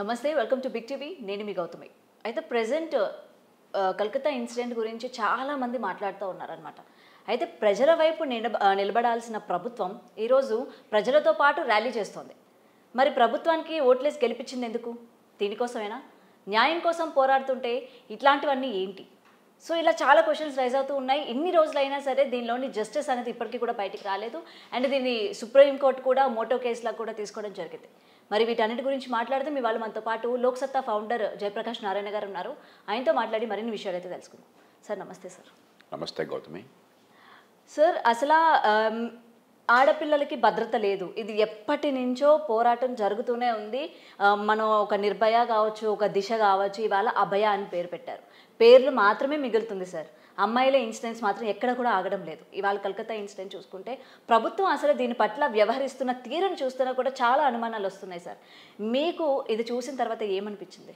నమస్తే, welcome to big TV. నేను మీ గౌతమి. అయితే ప్రెజెంట్ కలకత్తా ఇన్సిడెంట్ గురించి చాలామంది మాట్లాడుతూ ఉన్నారనమాట. అయితే ప్రజల వైపు నిలబడాల్సిన ప్రభుత్వం ఈరోజు ప్రజలతో పాటు ర్యాలీ చేస్తోంది. మరి ప్రభుత్వానికి ఓట్లేసి గెలిపించింది ఎందుకు? దీనికోసమేనా? న్యాయం కోసం పోరాడుతుంటే ఇట్లాంటివన్నీ ఏంటి? సో ఇలా చాలా క్వశ్చన్స్ రైజ్ అవుతూ ఉన్నాయి. ఎన్ని రోజులైనా సరే దీనిలోని జస్టిస్ అనేది ఇప్పటికీ కూడా బయటికి రాలేదు. అండ్ దీన్ని సుప్రీంకోర్టు కూడా మోటో కేసులా కూడా తీసుకోవడం జరిగింది. మరి వీటన్నిటి గురించి మాట్లాడితే మీ వాళ్ళు మనతో పాటు లోక్సత్తా ఫౌండర్ జయప్రకాష్ నారాయణ గారు ఉన్నారు. ఆయనతో మాట్లాడి మరిన్ని విషయాలు అయితే తెలుసుకుందాం. సార్ నమస్తే. సార్ నమస్తే గౌతమి. సార్ అసలు ఆడపిల్లలకి భద్రత లేదు. ఇది ఎప్పటి నుంచో పోరాటం జరుగుతూనే ఉంది. మనం ఒక నిర్భయ కావచ్చు, ఒక దిశ కావచ్చు, ఇవాళ అభయ అని పేరు పెట్టారు. పేర్లు మాత్రమే మిగులుతుంది సార్. అమ్మాయిల ఇన్సిడెంట్స్ మాత్రం ఎక్కడ కూడా ఆగడం లేదు. ఇవాళ కలకత్తా ఇన్సిడెంట్ చూసుకుంటే ప్రభుత్వం అసలు దీని పట్ల వ్యవహరిస్తున్న తీరును చూస్తున్నా కూడా చాలా అనుమానాలు వస్తున్నాయి సార్. మీకు ఇది చూసిన తర్వాత ఏమనిపించింది?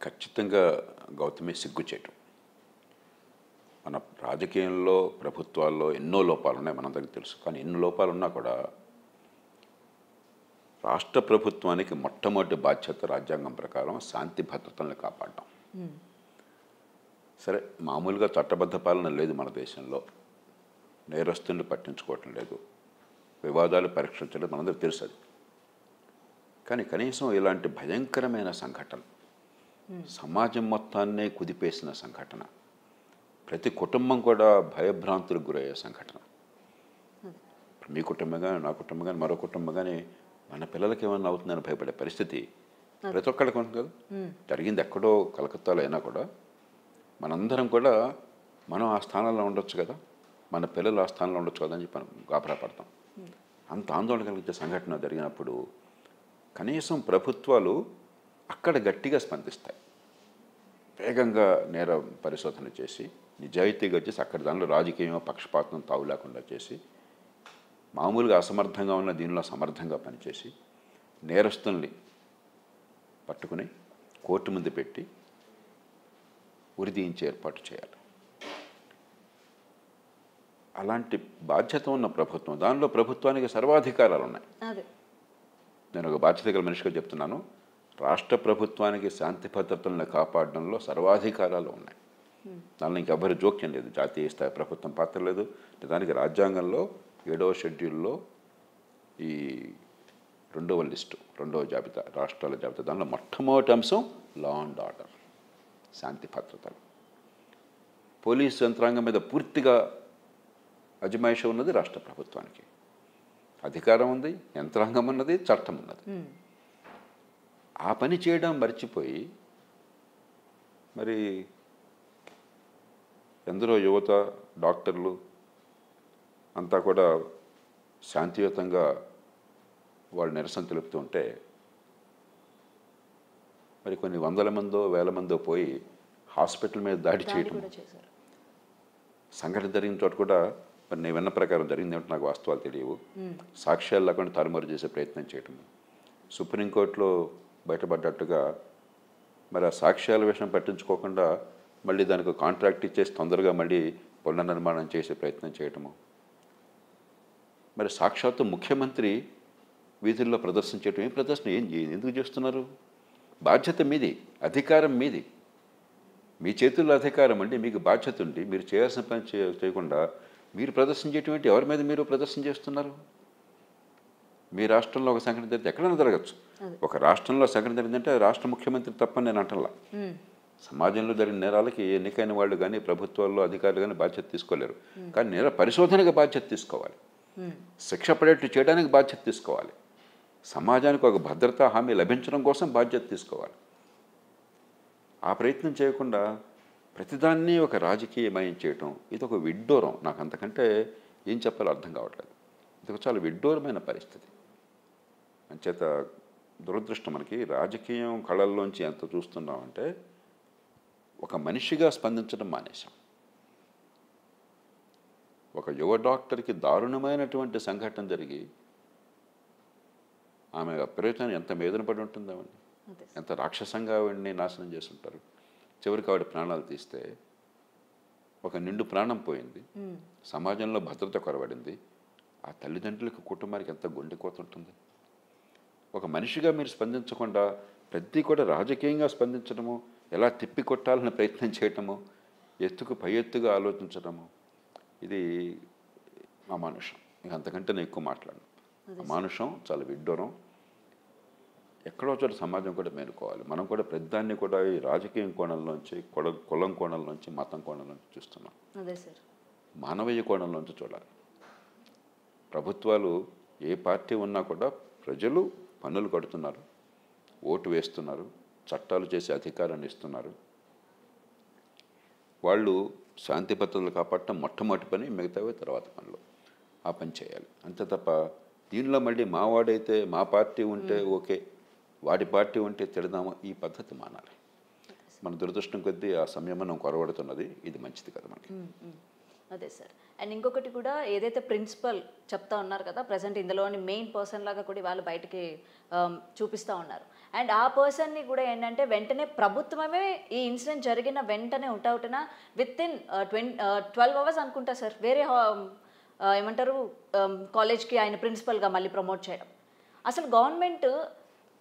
ఖచ్చితంగా గౌతమి సిగ్గుచేటు. మన రాజకీయంలో ప్రభుత్వాల్లో ఎన్నో లోపాలు ఉన్నాయి, మనందరికీ తెలుసు. కానీ ఎన్ని లోపాలు ఉన్నా కూడా రాష్ట్ర ప్రభుత్వానికి మొట్టమొదటి బాధ్యత రాజ్యాంగం ప్రకారం శాంతి భద్రతలను కాపాడడం. సరే, మామూలుగా చట్టబద్ధ పాలన లేదు మన దేశంలో, నేరస్తుల్ని పట్టించుకోవటం లేదు, వివాదాలు పరీక్షించలేదు, మనందరికీ తెలుసు అది. కానీ కనీసం ఇలాంటి భయంకరమైన సంఘటన, సమాజం మొత్తాన్నే కుదిపేసిన సంఘటన, ప్రతి కుటుంబం కూడా భయభ్రాంతులకు గురయ్యే సంఘటన. మీ కుటుంబం కానీ, నా కుటుంబం కానీ, మరో కుటుంబం కానీ మన పిల్లలకి ఏమన్నా అవుతుందని భయపడే పరిస్థితి ప్రతి ఒక్కరికి ఉంటుంది కదా. జరిగింది ఎక్కడో కలకత్తాలో అయినా కూడా మనందరం కూడా మనం ఆ స్థానంలో ఉండొచ్చు కదా, మన పిల్లలు ఆ స్థానంలో ఉండొచ్చు కదా అని చెప్పి మనం గాబరా పడతాం. అంత ఆందోళన కలిగించే సంఘటన జరిగినప్పుడు కనీసం ప్రభుత్వాలు అక్కడ గట్టిగా స్పందిస్తాయి. వేగంగా నేర పరిశోధన చేసి నిజాయితీగా చేసి అక్కడ దానిలో రాజకీయం పక్షపాతం తావు లేకుండా చేసి మామూలుగా అసమర్థంగా ఉన్న దీనిలో సమర్థంగా పనిచేసి నేరస్తుల్ని పట్టుకుని కోర్టు ముందు పెట్టి ఉరిదీయించే ఏర్పాటు చేయాలి. అలాంటి బాధ్యత ఉన్న ప్రభుత్వం, దానిలో ప్రభుత్వానికి సర్వాధికారాలు ఉన్నాయి. నేను ఒక బాధ్యత గల మనిషిగా చెప్తున్నాను. రాష్ట్ర ప్రభుత్వానికి శాంతి భద్రతలను కాపాడడంలో సర్వాధికారాలు ఉన్నాయి. దానిలో ఇంకెవ్వరి జోక్యం లేదు. జాతీయ స్థాయి ప్రభుత్వం పాత్ర లేదు. దానికి రాజ్యాంగంలో 7వ షెడ్యూల్లో ఈ 2వ లిస్టు, 2వ జాబితా, రాష్ట్రాల జాబితా, దానిలో మొట్టమొదటి అంశం లా అండ్ ఆర్డర్, శాంతి భద్రతలు. పోలీసు యంత్రాంగం మీద పూర్తిగా అజమాయిషి ఉన్నది రాష్ట్ర ప్రభుత్వానికి. అధికారం ఉంది, యంత్రాంగం ఉన్నది, చట్టం ఉన్నది. ఆ పని చేయడం మర్చిపోయి మరి ఎందరో యువత, డాక్టర్లు అంతా కూడా శాంతియుతంగా వాళ్ళు నిరసన తెలుపుతూ ఉంటే మరి కొన్ని వందల మందో వేల మందో పోయి హాస్పిటల్ మీద దాడి చేయటం, సంఘటన జరిగిన చోట కూడా మరి నేను విన్న ప్రకారం జరిగింది ఏమిటో నాకు వాస్తవాలు తెలియవు, సాక్ష్యాలు లేకుండా తారుమారు చేసే ప్రయత్నం చేయటం, సుప్రీంకోర్టులో బయటపడ్డట్టుగా మరి ఆ సాక్ష్యాల విషయం పట్టించుకోకుండా మళ్ళీ దానికి కాంట్రాక్ట్ ఇచ్చేసి తొందరగా మళ్ళీ పునర్నిర్మాణం చేసే ప్రయత్నం చేయటము, మరి సాక్షాత్తు ముఖ్యమంత్రి వీధుల్లో ప్రదర్శన చేయటం. ఏం ప్రదర్శన, ఎందుకు చేస్తున్నారు? బాధ్యత మీది, అధికారం మీది, మీ చేతుల్లో అధికారం అండి. మీకు బాధ్యత ఉండి మీరు చేయాల్సిన పని చేయకుండా మీరు ప్రదర్శన చేయటం ఏంటి? ఎవరి మీద మీరు ప్రదర్శన చేస్తున్నారు? మీ రాష్ట్రంలో ఒక సంఘటన జరిగితే ఎక్కడైనా జరగచ్చు. ఒక రాష్ట్రంలో సంఘటన జరిగిందంటే రాష్ట్ర ముఖ్యమంత్రి తప్పని నేను అంటలా. సమాజంలో జరిగిన నేరాలకి ఎన్నికైన వాళ్ళు కానీ ప్రభుత్వాల్లో అధికారులు కానీ బాధ్యత తీసుకోలేరు. కానీ నేర పరిశోధనకు బాధ్యత తీసుకోవాలి, శిక్ష పడేట్టు చేయడానికి బాధ్యత తీసుకోవాలి, సమాజానికి ఒక భద్రతా హామీ లభించడం కోసం బాధ్యత తీసుకోవాలి. ఆ ప్రయత్నం చేయకుండా ప్రతిదాన్ని ఒక రాజకీయమయం చేయటం, ఇది ఒక విడ్డూరం. నాకు అంతకంటే ఏం చెప్పాలో అర్థం కావట్లేదు. ఇది ఒక చాలా విడ్డూరమైన పరిస్థితి. అంచేత దురదృష్టం, మనకి రాజకీయం కళల్లోంచి ఎంత చూస్తున్నామంటే ఒక మనిషిగా స్పందించడం మానేశాం. ఒక యువ డాక్టర్కి దారుణమైనటువంటి సంఘటన జరిగి ఆమె విపరీతంగా ఎంత వేదన పడి ఉంటుందో, ఎంత రాక్షసంగా ఆవిడని నాశనం చేస్తుంటారు. చివరికి ఆవిడ ప్రాణాలు తీస్తే ఒక నిండు ప్రాణం పోయింది, సమాజంలో భద్రత కొరబడింది. ఆ తల్లిదండ్రులకు, కుటుంబానికి ఎంత గుండె కోత ఉంటుంది. ఒక మనిషిగా మీరు స్పందించకుండా ప్రతి కూడా రాజకీయంగా స్పందించడము, ఎలా తిప్పి కొట్టాలని ప్రయత్నం చేయటము, ఎత్తుకు పై ఎత్తుగా ఆలోచించడము, ఇది అమానుషం. ఇక అంతకంటే నేను ఎక్కువ మాట్లాడను. అమానుషం, చాలా విడ్డూరం. ఎక్కడో చోట సమాజం కూడా మేలుకోవాలి. మనం కూడా ప్రతిదాన్ని కూడా ఈ రాజకీయం కోణంలోంచి, కులం కోణంలోంచి, మతం కోణంలోంచి చూస్తున్నాం. అదే సార్. మానవీయ కోణంలోంచి చూడాలి. ప్రభుత్వాలు ఏ పార్టీ ఉన్నా కూడా ప్రజలు పన్నులు కడుతున్నారు, ఓటు వేస్తున్నారు, చట్టాలు చేసే అధికారాన్ని ఇస్తున్నారు. వాళ్ళు శాంతి భద్రతలు కాపాడటం మొట్టమొదటి పని, మిగతావే తర్వాత పనులు. ఆ పని చేయాలి. అంతే తప్ప దీనిలో మళ్ళీ మా వాడైతే, మా పార్టీ ఉంటే ఓకే, వాడి పార్టీ ఉంటే తిడదాము, ఈ పద్ధతి మానాలి. మన దురదృష్టం కొద్దీ ఆ సంయమనం కొరవడుతున్నది. ఇది మంచిది కదా మనకి. అదే సార్. అండ్ ఇంకొకటి కూడా, ఏదైతే ప్రిన్సిపల్ చెప్తా ఉన్నారు కదా, ప్రజెంట్ ఇందులోని మెయిన్ పర్సన్ లాగా కూడా వాళ్ళు బయటికి చూపిస్తూ ఉన్నారు. అండ్ ఆ పర్సన్ని కూడా ఏంటంటే వెంటనే ప్రభుత్వమే ఈ ఇన్సిడెంట్ జరిగిన వెంటనే ఉంటవుటన విత్ ఇన్ 12 hours అనుకుంటా సార్, వేరే ఏమంటారు కాలేజ్కి ఆయన ప్రిన్సిపల్గా మళ్ళీ ప్రమోట్ చేయడం. అసలు గవర్నమెంట్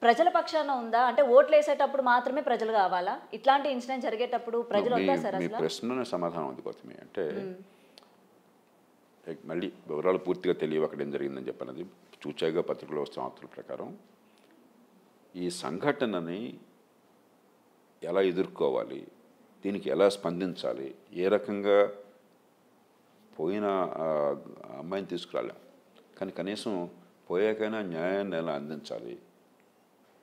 ప్రజల పక్షాన ఉందా? అంటే ఓట్లు వేసేటప్పుడు మాత్రమే ప్రజలు కావాలా? ఇట్లాంటి ఇన్సిడెంట్ జరిగేటప్పుడు ప్రజలు వద్దా సార్? మీ అసలు ప్రశ్న సమాధానం ఉంది గౌతమి. అంటే మళ్ళీ వివరాలు పూర్తిగా తెలియవు అక్కడ ఏం జరిగిందని చెప్పన్నది. చూచాగా పత్రికలో వస్తున్న వార్తల ప్రకారం ఈ సంఘటనని ఎలా ఎదుర్కోవాలి, దీనికి ఎలా స్పందించాలి, ఏ రకంగా పోయిన అమ్మాయిని తీసుకురాలేం, కానీ కనీసం పోయాకైనా న్యాయాన్ని ఎలా అందించాలి,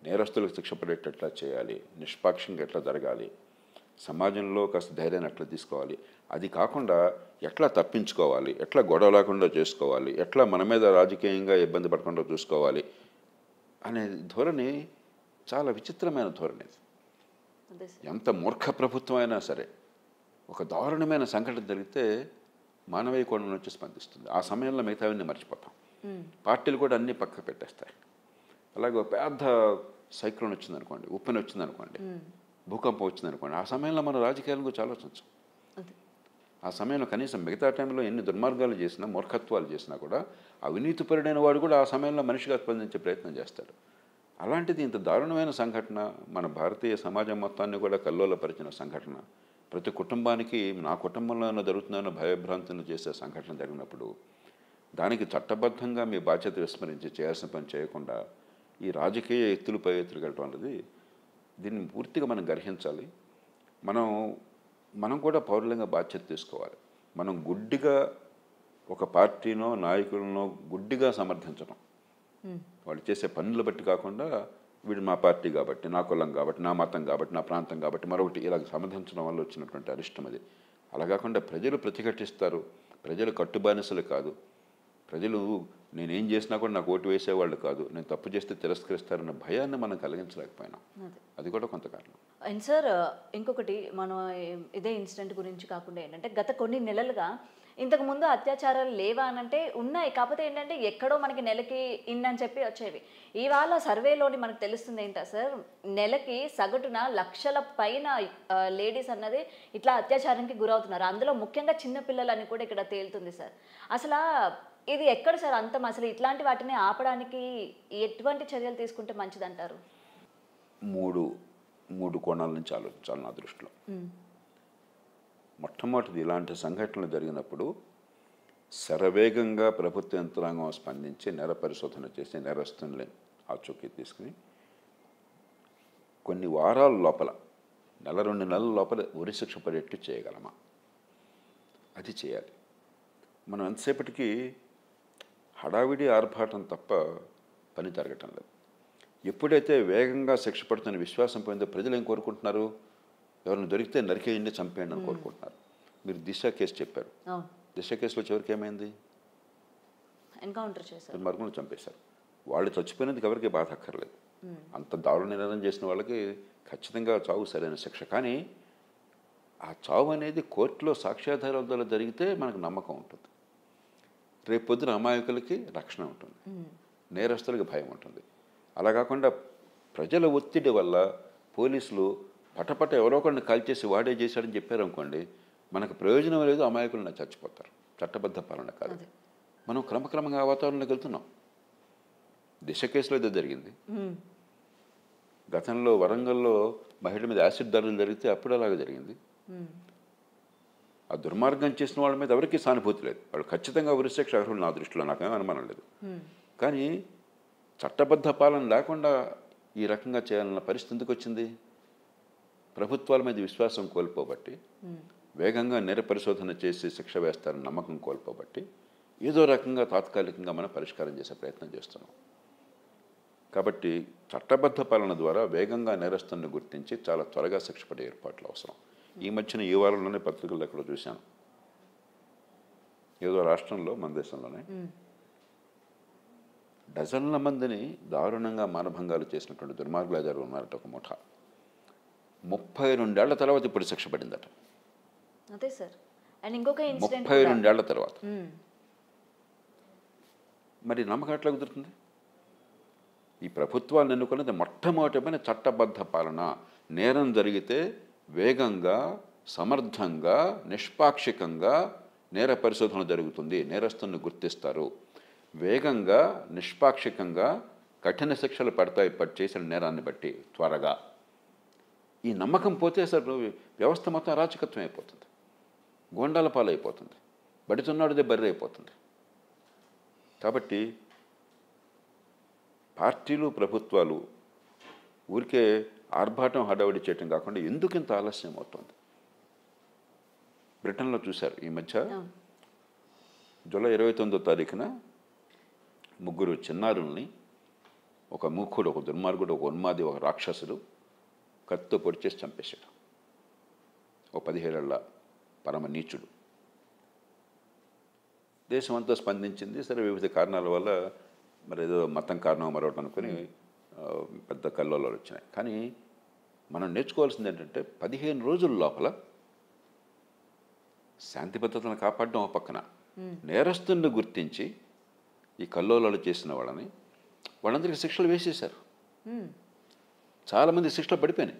నేరస్తులకు శిక్ష పడేటట్లా చేయాలి, నిష్పాక్షంగా ఎట్లా జరగాలి, సమాజంలో కాస్త ధైర్యాన్ని ఎట్లా తీసుకోవాలి, అది కాకుండా ఎట్లా తప్పించుకోవాలి, ఎట్లా గొడవ లేకుండా చేసుకోవాలి, ఎట్లా మన మీద రాజకీయంగా ఇబ్బంది పడకుండా చూసుకోవాలి అనే ధోరణి చాలా విచిత్రమైన ధోరణి. ఎంత మూర్ఖ ప్రభుత్వం అయినా సరే ఒక దారుణమైన సంఘటన జరిగితే మానవీయ కోణం నుంచి స్పందిస్తుంది. ఆ సమయంలో మిగతావన్నీ మర్చిపోతాం. పార్టీలు కూడా అన్నీ పక్కకు పెట్టేస్తాయి. అలాగే పెద్ద సైక్లోన్ వచ్చిందనుకోండి, ఉప్పెన వచ్చిందనుకోండి, భూకంపం వచ్చిందనుకోండి, ఆ సమయంలో మనం రాజకీయాల గురించి ఆలోచించం. ఆ సమయంలో కనీసం మిగతా టైంలో ఎన్ని దుర్మార్గాలు చేసినా, మూర్ఖత్వాలు చేసినా కూడా అవినీతిపరుడైన వాడు కూడా ఆ సమయంలో మనిషిగా స్పందించే ప్రయత్నం చేస్తాడు. అలాంటిది ఇంత దారుణమైన సంఘటన, మన భారతీయ సమాజం మొత్తాన్ని కూడా కల్లోలపరిచిన సంఘటన, ప్రతి కుటుంబానికి నా కుటుంబంలోనే జరుగుతుందన్న భయభ్రాంతులు చేసే సంఘటన జరిగినప్పుడు దానికి చట్టబద్ధంగా మీ బాధ్యత విస్మరించి చేయాల్సిన పని చేయకుండా ఈ రాజకీయ ఎత్తులు పై ఎత్తులు కట్టడం అనేది, దీన్ని పూర్తిగా మనం గ్రహించాలి. మనం కూడా పౌరులంగా బాధ్యత తీసుకోవాలి. మనం గుడ్డిగా ఒక పార్టీనో నాయకులనో గుడ్డిగా సమర్థించడం, వాళ్ళు చేసే పనులు బట్టి కాకుండా వీడు మా పార్టీ కాబట్టి, నా కులం కాబట్టి, నా మతం కాబట్టి, నా ప్రాంతం కాబట్టి మరొకటి ఇలా సమర్థించడం వల్ల వచ్చినటువంటి అరిష్టం అది. అలా కాకుండా ప్రజలు ప్రతిఘటిస్తారు, ప్రజలు కట్టుబానిసలు కాదు, ప్రజలు నేనేం చేసినా కూడా నాకు ఓటు వేసేవాళ్ళు కాదు, నేను తప్పు చేస్తే తిరస్కరిస్తారన్న భయాన్ని మనం కలిగించలేకపోయినాం. అది కూడా కొంత కారణం. అండ్ సార్, ఇంకొకటి మనం ఇదే ఇన్సిడెంట్ గురించి కాకుండా ఏంటంటే, గత కొన్ని నెలలుగా ఇంతకుముందు అత్యాచారాలు లేవా అని అంటే ఉన్నాయి. కాకపోతే ఏంటంటే ఎక్కడో మనకి నెలకి ఇన్నని చెప్పి వచ్చేవి. ఇవాళ సర్వేలోని మనకు తెలుస్తుంది ఏంటా సార్, నెలకి సగటున లక్షల పైన లేడీస్ అన్నది ఇట్లా అత్యాచారానికి గురవుతున్నారు. అందులో ముఖ్యంగా చిన్నపిల్లలని కూడా ఇక్కడ తేలుతుంది సార్. అసలు ఇది ఎక్కడ సార్ అంతం? అసలు ఇట్లాంటి వాటిని ఆపడానికి ఎటువంటి చర్యలు తీసుకుంటే మంచిదంటారు? మూడు కోణాల నుంచి ఆలోచించాలి నా దృష్టిలో. మొట్టమొదటిది, ఇలాంటి సంఘటనలు జరిగినప్పుడు శరవేగంగా ప్రభుత్వ యంత్రాంగం స్పందించి నేర పరిశోధన చేసి నేరస్తుల్ని ఆచూకీ తీసుకుని కొన్ని వారాల లోపల, 1-2 నెలల లోపల ఉరిశిక్ష పడేట్టు చేయగలమా, అది చేయాలి. మనం ఎంతసేపటికి హడావిడి ఆర్భాటం తప్ప పని జరగటం లేదు. ఎప్పుడైతే వేగంగా శిక్ష పడుతున్న విశ్వాసం పోయిందో ప్రజలు ఏం కోరుకుంటున్నారు? ఎవరిని దొరికితే నరికేయండి, చంపేయండి అని కోరుకుంటున్నారు. మీరు దిశ కేసు చెప్పారు. దిశ కేసులో చివరికి ఏమైంది? ఎన్కౌంటర్ చేశారు, మరుగున చంపేశారు. వాళ్ళు చచ్చిపోయినందుకు ఎవరికి బాధ అక్కర్లేదు. అంత దారుణ నిర్ణయం చేసిన వాళ్ళకి ఖచ్చితంగా చావు సరైన శిక్ష. కానీ ఆ చావు అనేది కోర్టులో సాక్ష్యాధారాల ద్వారా జరిగితే మనకు నమ్మకం ఉంటుంది. రేపు పొద్దున అమాయకులకి రక్షణ ఉంటుంది, నేరస్తులకి భయం ఉంటుంది. అలా కాకుండా ప్రజల ఒత్తిడి వల్ల పోలీసులు పటపట ఎవరో ఒకరిని కాల్చేసి వాడే చేశాడని చెప్పారు అనుకోండి, మనకు ప్రయోజనం లేదు, అమాయకులను చచ్చిపోతారు. చట్టబద్ధ పాలన కాదు. మనం క్రమక్రమంగా ఆ వాతావరణంలోకి వెళ్తున్నాం. దిశ కేసులో ఇదే జరిగింది. గతంలో వరంగల్లో మహిళ మీద యాసిడ్ దాడులు జరిగితే అప్పుడు అలాగే జరిగింది. ఆ దుర్మార్గం చేసిన వాళ్ళ మీద ఎవరికీ సానుభూతి లేదు. వాళ్ళు ఖచ్చితంగా ఉరిశిక్ష అర్హులు నా దృష్టిలో, నాకేం అనుమానం లేదు. కానీ చట్టబద్ధ పాలన లేకుండా ఈ రకంగా చేయాలన్న పరిస్థితి ఎందుకు వచ్చింది? ప్రభుత్వాల మీద విశ్వాసం కోల్పోబట్టి, వేగంగా నేర పరిశోధన చేసి శిక్ష వేస్తారని నమ్మకం కోల్పోబట్టి ఏదో రకంగా తాత్కాలికంగా మనం పరిష్కారం చేసే ప్రయత్నం చేస్తున్నాం. కాబట్టి చట్టబద్ధ పాలన ద్వారా వేగంగా నేరస్తులను గుర్తించి చాలా త్వరగా శిక్ష పడే ఏర్పాట్లు అవసరం. ఈ మధ్యన ఈ వారంలోనే పత్రికల్లో ఎక్కడో చూశాను, ఏదో రాష్ట్రంలో, మన దేశంలోనే డజన్ల మందిని దారుణంగా మానభంగాలు చేసినటువంటి దుర్మార్గులు ఎదురు ఉన్నారట ఒక ముఠ. 32 ఏళ్ల తర్వాత ఇప్పుడు శిక్ష పడిందట. అదే సార్. అండ్ ఇంకొక ఇన్సిడెంట్ 32 ఏళ్ల తర్వాత. మరి నమ్మకం ఎట్లా కుదురుతుంది? ఈ ప్రభుత్వాలు ఎన్నుకున్నది మొట్టమొదటిమైన చట్టబద్ధ పాలన. నేరం జరిగితే వేగంగా, సమర్థంగా, నిష్పాక్షికంగా నేర పరిశోధన జరుగుతుంది, నేరస్తులను గుర్తిస్తారు. వేగంగా, నిష్పాక్షికంగా కఠిన శిక్షలు పడతాయి చేసిన నేరాన్ని బట్టి త్వరగా. ఈ నమ్మకం పోతే సార్ వ్యవస్థ మొత్తం అరాచకత్వం అయిపోతుంది, గోండాల పాలైపోతుంది, బడితున్నాడిదే బర్రె అయిపోతుంది. కాబట్టి పార్టీలు, ప్రభుత్వాలు ఊరికే ఆర్భాటం హడావిడి చేయటం కాకుండా ఎందుకు ఇంత ఆలస్యం అవుతుంది? బ్రిటన్లో చూశారు ఈ మధ్య, జూలై 29వ తారీఖున 3 చిన్నారుల్ని ఒక మూర్ఖుడు, ఒక దుర్మార్గుడు, ఒక ఉన్మాది, ఒక రాక్షసుడు కత్తితో పొడిచేసి చంపేశాడు. ఒక 17 ఏళ్ల పరమ నీచుడు. దేశం అంతా స్పందించింది. సరే, వివిధ కారణాల వల్ల, మరి ఏదో మతం కారణం మరొకటి అనుకుని పెద్ద కల్లోలాలు వచ్చినాయి. కానీ మనం నేర్చుకోవాల్సింది ఏంటంటే 15 రోజుల లోపల శాంతి భద్రతలను కాపాడడం ఒక పక్కన, నేరస్తులను గుర్తించి ఈ కల్లోలాలు చేసిన వాళ్ళందరికీ శిక్షలు వేసేశారు. చాలామంది శిక్షలు పడిపోయినాయి.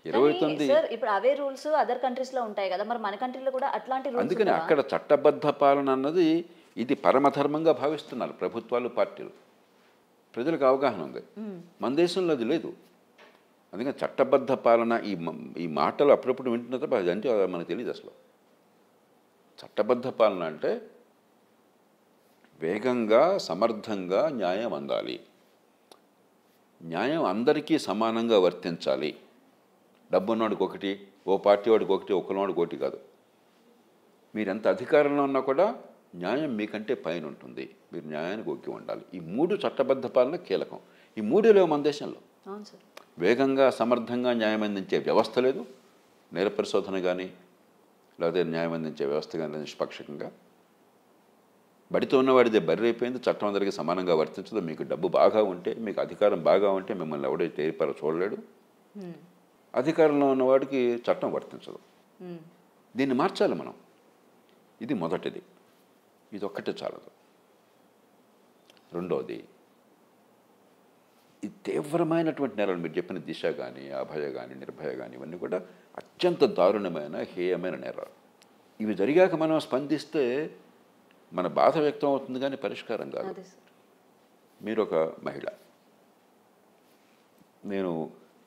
29. ఇప్పుడు అవే రూల్స్ అదర్ కంట్రీస్ లో ఉంటాయి కదా, మరి మన కంట్రీలో కూడా అట్లాంటి రూల్స్. అందుకని అక్కడ చట్టబద్ధ పాలన అన్నది ఇది పరమధర్మంగా భావిస్తున్నారు ప్రభుత్వాలు, పార్టీలు. ప్రజలకు అవగాహన ఉంది. మన దేశంలో అది లేదు. అందుకని చట్టబద్ధ పాలన ఈ మాటలు అప్పుడప్పుడు వింటున్న తప్ప అంటే మనకు తెలియదు అసలు. చట్టబద్ధ పాలన అంటే వేగంగా, సమర్థంగా న్యాయం అందాలి, న్యాయం అందరికీ సమానంగా వర్తించాలి. డబ్బున్నవాడికి ఒకటి, ఓ పార్టీ వాడికి ఒకటి, ఒకరివాడికి ఒకటి కాదు. మీరు ఎంత అధికారంలో ఉన్నా కూడా న్యాయం మీకంటే పైన ఉంటుంది, మీరు న్యాయానికి ఒగ్గి ఉండాలి. ఈ 3 చట్టబద్ధ పాలన కీలకం. ఈ 3 లేవు మన దేశంలో. వేగంగా, సమర్థంగా న్యాయం అందించే వ్యవస్థ లేదు. నేర పరిశోధన కానీ, లేకపోతే న్యాయం అందించే వ్యవస్థ కానీ నిష్పక్షంగా. బడితో ఉన్నవాడిదే బర్రె అయిపోయింది. చట్టం అందరికీ సమానంగా వర్తించదు. మీకు డబ్బు బాగా ఉంటే, మీకు అధికారం బాగా ఉంటే మిమ్మల్ని ఎవడైతే తేరిపారో చూడలేడు. అధికారంలో ఉన్నవాడికి చట్టం వర్తించదు. దీన్ని మార్చాలి మనం. ఇది మొదటిది. ఇది ఒక్కటే చాలదు. రెండవది, ఈ తీవ్రమైనటువంటి నేరాలు, మీరు చెప్పిన దిశ కానీ, అభయ కానీ, నిర్భయ కానీ, ఇవన్నీ కూడా అత్యంత దారుణమైన, హేయమైన నేరాలు. ఇవి జరిగాక మనం స్పందిస్తే మన బాధ వ్యక్తం అవుతుంది కానీ పరిష్కారం కాదు. మీరు ఒక మహిళ, నేను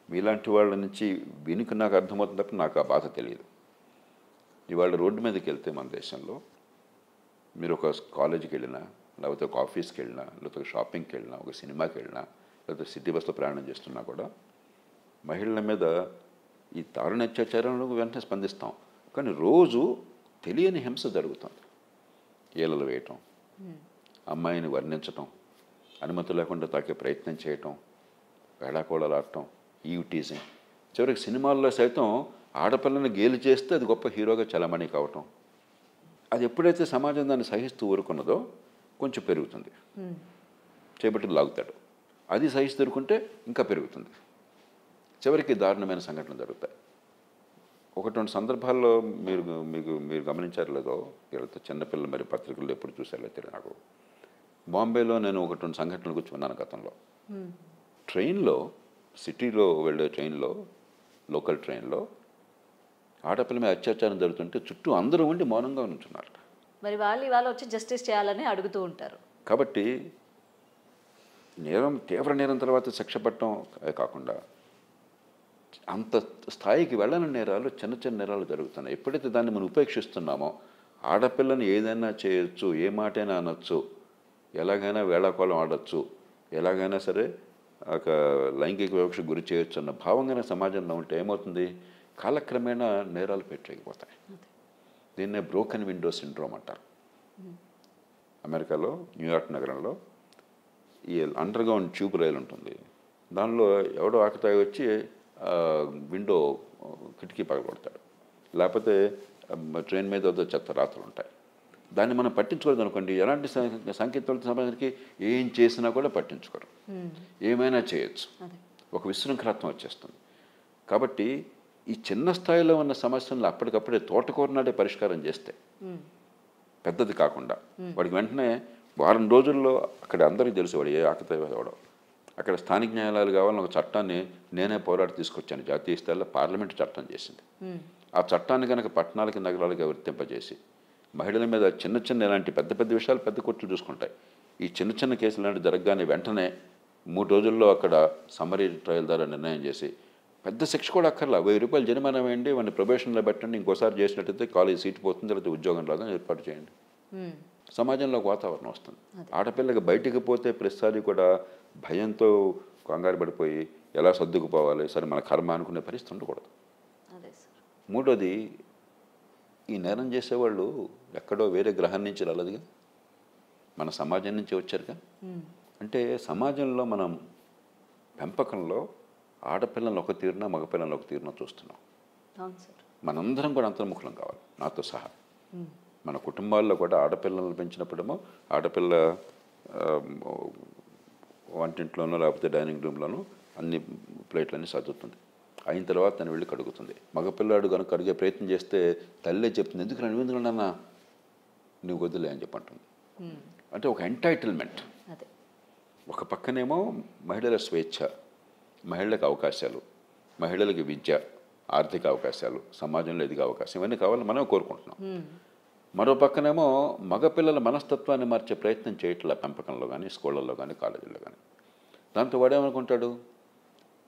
మీలాంటి వాళ్ళ నుంచి వినికి నాకు అర్థమవుతుంది తప్ప నాకు ఆ బాధ తెలియదు. ఇవాళ రోడ్డు మీదకి వెళ్తే మన దేశంలో మీరు ఒక కాలేజీకి వెళ్ళినా, లేకపోతే ఒక ఆఫీస్కి వెళ్ళినా, లేకపోతే ఒక షాపింగ్కి వెళ్ళినా, ఒక సినిమాకి వెళ్ళినా, లేకపోతే సిటీ బస్సులో ప్రయాణం చేస్తున్నా కూడా మహిళల మీద ఈ దారుణ అత్యాచారాలకు వెంటనే స్పందిస్తాం. కానీ రోజు తెలియని హింస జరుగుతుంది. ఏలలు వేయటం, అమ్మాయిని వర్ణించటం, అనుమతి లేకుండా తాకే ప్రయత్నం చేయటం, వేళాకోళలాడటం, టీజింగ్. చివరికి సినిమాల్లో సైతం ఆడపిల్లని గేలి చేస్తే అది గొప్ప హీరోగా చలమణి కావటం. అది ఎప్పుడైతే సమాజం దాన్ని సహిస్తూ ఊరుకున్నదో కొంచెం పెరుగుతుంది. చేపట్టి లాగుతాడు. అది సహిస్తూ ఊరుకుంటే ఇంకా పెరుగుతుంది. చివరికి దారుణమైన సంఘటనలు జరుగుతాయి. 1-2 సందర్భాల్లో మీరు గమనించారు లేదో, వీళ్ళతో చిన్నపిల్లలు మరి పత్రికల్లో ఎప్పుడు చూసారో తెలియదు నాకు. బాంబేలో నేను 1-2 సంఘటనలు గురించి విన్నాను గతంలో. ట్రైన్లో, సిటీలో వెళ్ళే ట్రైన్లో, లోకల్ ట్రైన్లో ఆడపిల్ల మీద అత్యాచారం జరుగుతుంటే చుట్టూ అందరూ ఉండి మౌనంగా ఉంటున్నారు. మరి వాళ్ళు వచ్చి జస్టిస్ చేయాలని అడుగుతూ ఉంటారు. కాబట్టి నేరం తీవ్ర నేరం తర్వాత శిక్ష పట్టడం కాకుండా అంత స్థాయికి వెళ్ళని నేరాలు చిన్న చిన్న నేరాలు జరుగుతున్నాయి. ఎప్పుడైతే దాన్ని మనం ఉపేక్షిస్తున్నామో ఆడపిల్లని ఏదైనా చేయొచ్చు, ఏ మాటైనా అనొచ్చు, ఎలాగైనా వేళాకోళం ఆడొచ్చు, ఎలాగైనా సరే ఒక లైంగిక వివక్షకు గురి చేయొచ్చు అన్న భావంగానే సమాజంలో ఉంటే ఏమవుతుంది, కాలక్రమేణా నేరాలు పెట్టలేకపోతాయి. దీన్నే బ్రోకెన్ విండో సిండ్రోమ్ అంటారు. అమెరికాలో న్యూయార్క్ నగరంలో ఈ అండర్ గ్రౌండ్ ట్యూబ్ రైలు ఉంటుంది. దానిలో ఎవడో ఆకతాయి వచ్చి విండో కిటికీ పగలగొడతాడు, లేకపోతే ట్రైన్ మీద ఏదో చెత్త రాతలు ఉంటాయి. దాన్ని మనం పట్టించుకోలేదు అనుకోండి, ఎలాంటి సంకేతాలతో సమాజానికి ఏం చేసినా కూడా పట్టించుకోరు, ఏమైనా చేయొచ్చు, ఒక విశృంఖలత్వం వచ్చేస్తుంది. కాబట్టి ఈ చిన్న స్థాయిలో ఉన్న సమస్యలను అప్పటికప్పుడే తోటకూరనాడే పరిష్కారం చేస్తే, పెద్దది కాకుండా వాడికి వెంటనే వారం రోజుల్లో అక్కడ అందరికీ తెలుసు వాడు ఏ ఆకతాయి వాడో. అక్కడ స్థానిక న్యాయాలయాలు కావాలని ఒక చట్టాన్ని నేనే పోరాడి తీసుకొచ్చాను. జాతీయ స్థాయిలో పార్లమెంటు చట్టం చేసింది. ఆ చట్టాన్ని కనుక పట్టణాలకి నగరాలకి వర్తింపజేసి మహిళల మీద చిన్న చిన్న ఇలాంటి పెద్ద పెద్ద విషయాలు పెద్ద కోర్టులు చూసుకుంటాయి. ఈ చిన్న చిన్న కేసులు లాంటి జరగగానే వెంటనే 3 రోజుల్లో అక్కడ సమ్మరీ ట్రయల్ ద్వారా నిర్ణయం చేసి పెద్ద శిక్ష కూడా అక్కర్లా, 1000 రూపాయలు జరిమానా వేయండి, వాడిని ప్రొబేషన్లో పెట్టండి, ఇంకోసారి చేసినట్టయితే కాలేజ్ సీట్ పోతుంది, లేకపోతే ఉద్యోగం రాదని ఏర్పాటు చేయండి. సమాజంలో ఒక వాతావరణం వస్తుంది. ఆడపిల్లకి బయటికి పోతే ప్రతిసారి కూడా భయంతో కంగారు పడిపోయి ఎలా సర్దుకుపోవాలి, సరే మన కర్మ అనుకునే పరిస్థితి ఉండకూడదు. మూడోది, ఈ నేరం చేసేవాళ్ళు ఎక్కడో వేరే గ్రహం నుంచి రాలేదుగా, మన సమాజం నుంచి వచ్చారుగా. అంటే సమాజంలో మనం పెంపకంలో ఆడపిల్లలను ఒక తీరున మగపిల్లలను ఒక తీరున చూస్తున్నాం. మనందరం కూడా అంతర్ముఖులం కావాలి, నాతో సహా. మన కుటుంబాల్లో కూడా ఆడపిల్లలను పెంచినప్పుడేమో ఆడపిల్ల వంటింట్లోనో లేకపోతే డైనింగ్ రూమ్లోనో అన్ని ప్లేట్లన్నీ సర్దుతుంది, అయిన తర్వాత తను వెళ్ళి కడుగుతుంది. మగపిల్లాడు కనుక కడిగే ప్రయత్నం చేస్తే తల్లే చెప్తుంది, ఎందుకన్నా నువ్వు వద్దులే అని చెప్పంటుంది. అంటే ఒక ఎంటైటిల్మెంట్. ఒక పక్కనేమో మహిళల స్వేచ్ఛ, మహిళలకు అవకాశాలు, మహిళలకి విద్య, ఆర్థిక అవకాశాలు, సమాజంలో ఎదిగే అవకాశం, ఇవన్నీ కావాలని మనం కోరుకుంటున్నాం. మరో పక్కనేమో మగపిల్లల మనస్తత్వాన్ని మార్చే ప్రయత్నం చేయట్లే పెంపకంలో కానీ, స్కూళ్ళల్లో కానీ, కాలేజీల్లో కానీ. దాంతో వాడేమనుకుంటాడు,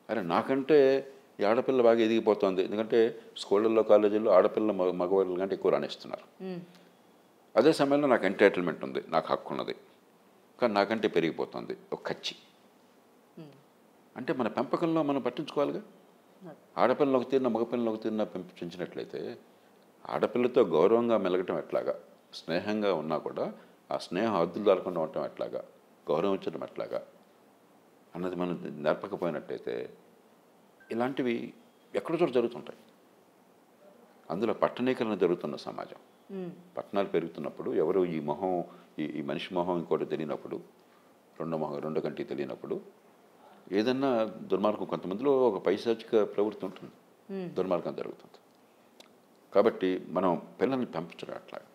అరే నాకంటే ఈ ఆడపిల్ల బాగా ఎదిగిపోతుంది, ఎందుకంటే స్కూళ్ళల్లో కాలేజీల్లో ఆడపిల్ల మగవాళ్ళ కంటే ఎక్కువ రాణిస్తున్నారు. అదే సమయంలో నాకు ఎంటైటిల్మెంట్ ఉంది, నాకు హక్కు ఉన్నది, కానీ నాకంటే పెరిగిపోతుంది ఒక కచ్చి. అంటే మన పెంపకంలో మనం పట్టించుకోవాలిగా. ఆడపిల్లలు ఒక తీరున మగపిల్లలు ఒక తీరున పెంచినట్లయితే ఆడపిల్లతో గౌరవంగా మెలగటం ఎట్లాగా, స్నేహంగా ఉన్నా కూడా ఆ స్నేహం హద్దులు దాటకుండా ఉండటం ఎట్లాగా, గౌరవించడం ఎట్లాగా అన్నది మనం నేర్పకపోయినట్టయితే ఇలాంటివి ఎక్కడో చోట జరుగుతుంటాయి. అందులో పట్టణీకరణ జరుగుతున్న సమాజం, పట్టణాలు పెరుగుతున్నప్పుడు ఎవరు ఈ మొహం, ఈ మనిషి మొహం ఇంకోటి తెలియనప్పుడు, రెండో కంటికి తెలియనప్పుడు ఏదన్నా దుర్మార్గం, కొంతమందిలో ఒక పైశాచిక ప్రవృత్తి ఉంటుంది, దుర్మార్గం జరుగుతుంది. కాబట్టి మనం పిల్లల్ని పెంచడం అట్లాగా,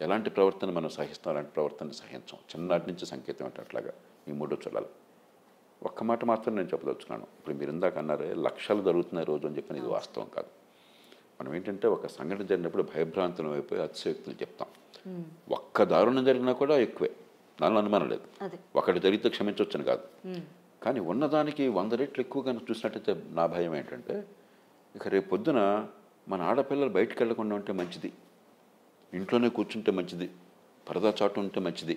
ఎలాంటి ప్రవర్తన మనం సహిస్తాం అలాంటి ప్రవర్తన సహించాం, చిన్ననాటి నుంచి సంకేతం అంటే అట్లాగా ఈ 3 చూడాలి. ఒక్క మాట మాత్రం నేను చెప్పదలుచుకున్నాను. ఇప్పుడు మీరు ఇందాక అన్నారే లక్షలు జరుగుతున్నాయి రోజు అని చెప్పిన, ఇది వాస్తవం కాదు. మనం ఏంటంటే ఒక సంఘటన జరిగినప్పుడు భయభ్రాంతులం అయిపోయి అతిశయోక్తులు చెప్తాం. ఒక్క దారుణం జరిగినా కూడా ఎక్కువే, దానిలో అనుమానం లేదు. ఒకటి జరిగితే క్షమించవచ్చని కాదు, కానీ ఉన్నదానికి 100 రెట్లు ఎక్కువగా చూసినట్టయితే నా భయం ఏంటంటే, ఇక రేపు పొద్దున మన ఆడపిల్లలు బయటికి వెళ్లకుండా ఉంటే మంచిది, ఇంట్లోనే కూర్చుంటే మంచిది, పరదా చాటు ఉంటే మంచిది,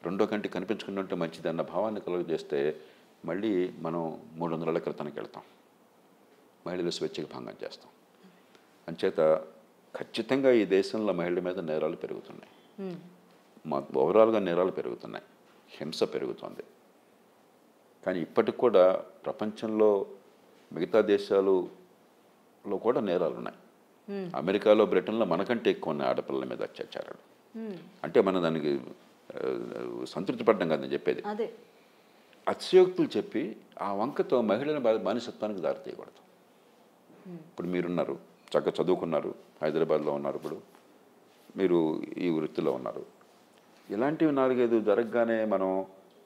రెండో కంటి కనిపించకుండా ఉంటే మంచిది అన్న భావాన్ని కలుగజేస్తే మళ్ళీ మనం 300 ఏళ్ల క్రితానికి వెళ్తాం, మహిళల స్వేచ్ఛకి భంగం చేస్తాం. అంచేత ఖచ్చితంగా ఈ దేశంలో మహిళల మీద నేరాలు పెరుగుతున్నాయి, ఓవరాల్గా నేరాలు పెరుగుతున్నాయి, హింస పెరుగుతుంది. కానీ ఇప్పటికి కూడా ప్రపంచంలో మిగతా దేశాలలో కూడా నేరాలు ఉన్నాయి. అమెరికాలో, బ్రిటన్లో మనకంటే ఎక్కువ ఉన్నాయి ఆడపిల్లల మీద అత్యాచారాలు. అంటే మనం దానికి సంతృప్తి పడ్డం కాదు నేను చెప్పేది. అతిశయోక్తులు చెప్పి ఆ వంకతో మహిళల బానిసత్వానికి దారి తీయకూడదు. ఇప్పుడు మీరున్నారు, చక్కగా చదువుకున్నారు, హైదరాబాద్లో ఉన్నారు, ఇప్పుడు మీరు ఈ వృత్తిలో ఉన్నారు. ఇలాంటివి 4-5 జరగగానే మనం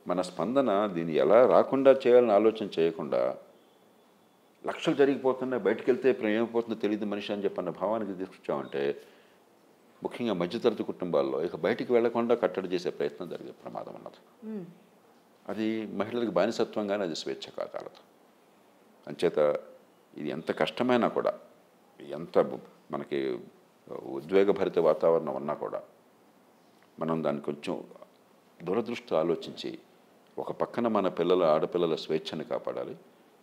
మన స్పందన దీన్ని ఎలా రాకుండా చేయాలని ఆలోచన చేయకుండా లక్షలు జరిగిపోతున్నాయి, బయటకు వెళ్తే ఏమైపోతుందో తెలియదు మనిషి అని చెప్పన్న భావానికి తీసుకొచ్చామంటే ముఖ్యంగా మధ్యతరగతి కుటుంబాల్లో ఇక బయటికి వెళ్లకుండా కట్టడి చేసే ప్రయత్నం జరిగే ప్రమాదం ఉన్నది. అది మహిళలకు బానిసత్వంగానే అది స్వేచ్ఛ కాదాలదు. అంచేత ఇది ఎంత కష్టమైనా కూడా, ఎంత మనకి ఉద్వేగభరిత వాతావరణం ఉన్నా కూడా మనం దాన్ని కొంచెం దురదృష్టి ఆలోచించి ఒక పక్కన మన ఆడపిల్లల స్వేచ్ఛను కాపాడాలి,